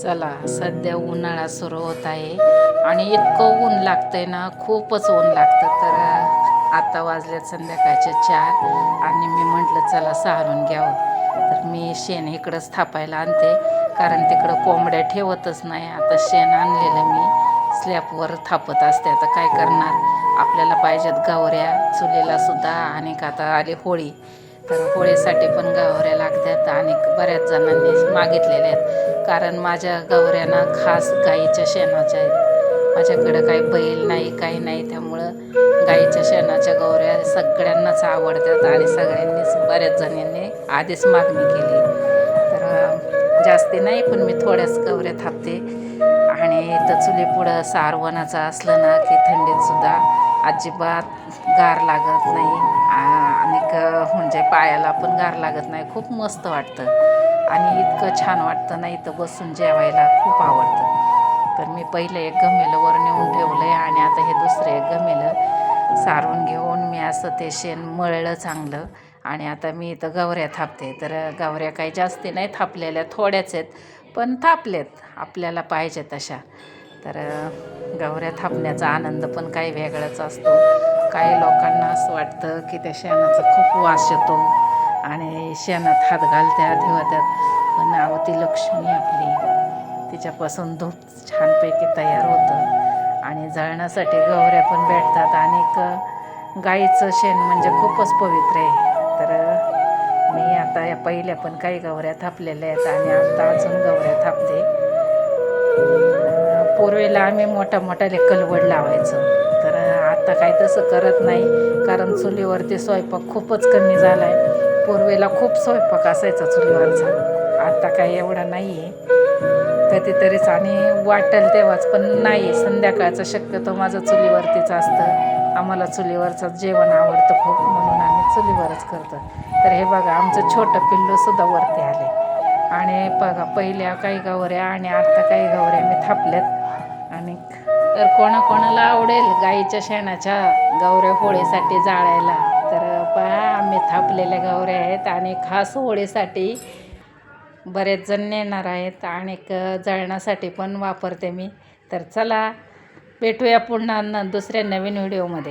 चला, सध्या उन्हाळा सुरू होत आहे आणि इतकं ऊन लागतंय ना, खूपच ऊन लागतं. तर आता वाजल्यात संध्याकाळचे 4 आणि मी म्हटलं चला सारून घ्यावं. तर मी शेण इकडंच थापायला आणते, कारण तिकडं कोंबड्या ठेवतच नाही. आता शेण आणलेलं मी स्लॅबवर थापत असते. आता काय करणार, आपल्याला पाहिजेत गवऱ्या चुलीलासुद्धा. आणि आता आली होळी, तर होळीसाठी पण गवऱ्या लागतात आणि बऱ्याच जणांनी मागितलेल्या आहेत. कारण माझ्या गवऱ्यांना खास गाईच्या शेणाच्या आहेत. माझ्याकडं काही बैल नाही, काही नाही, त्यामुळं गाईच्या शेणाच्या गवऱ्या सगळ्यांनाच आवडतात आणि सगळ्यांनीच बऱ्याच जणांनी आधीच मागणी केली. तर जास्ती नाही, पण मी थोड्याच गवऱ्या थापते. आणि इथं चुलीपुढं सारवणाचं असलं ना की थंडीतसुद्धा अजिबात गार लागत नाही आणि म्हणजे पायाला पण गार लागत नाही. खूप मस्त वाटतं आणि इतकं छान वाटतं ना, इथं बसून जेवायला खूप आवडतं. तर मी पहिलं एक घमेलं वर नेऊन ठेवलं आहे आणि आता हे दुसरं एक घमेलं सारून घेऊन मी असं ते शेण मळलं चांगलं. आणि आता मी इथं गवऱ्या थापते. तर गवऱ्या काही जास्ती नाही थापलेल्या, थोड्याच आहेत, पण थापलेत आपल्याला पाहिजे तशा. तर गवऱ्या थापण्याचा आनंद पण काही वेगळाच असतो. काही लोकांना असं वाटतं की त्या शेणाचा खूप वास येतो आणि शेणात हात घालत्यात ठेवत्यात, पण अहो ती लक्ष्मी आपली, तिच्यापासून धूप छानपैकी तयार होतं आणि जळणासाठी गवऱ्या पण भेटतात. आणि गाईचं शेण म्हणजे खूपच पवित्र आहे. तर मी आता या पहिल्या पण काही गवऱ्या थापलेल्या आहेत आणि आता अजून गवऱ्या थापते. पूर्वीला आम्ही मोठा कलवड लावायचो, तर आता काही तसं करत नाही, कारण चुलीवरती स्वयंपाक खूपच कमी झाला आहे. पूर्वीला खूप स्वयंपाक असायचा चुलीवरचा, आता काही एवढा नाही आहे. कधीतरीच आणि वाटेल तेव्हाच, पण नाही, संध्याकाळचं शक्यतो माझं चुलीवरतीच असतं. आम्हाला चुलीवरचं जेवण आवडतं खूप, म्हणून आम्ही चुलीवरच करतो. तर हे बघा, आमचं छोटं पिल्लूसुद्धा वरती आले. आणि बघा, पहिल्या काही गवऱ्या आणि आता काही गवऱ्या मी थापल्यात. आणि तर कोणाकोणाला आवडेल गाईच्या शेणाच्या गवऱ्या होळीसाठी जाळायला, तर पहा, आम्ही थापलेल्या गवऱ्या आहेत आणि खास होळीसाठी बरेच जण नेणार आहेत आणि जळणासाठी पण वापरते मी. तर चला, भेटूया पुन्हा दुसऱ्या नवीन व्हिडिओमध्ये.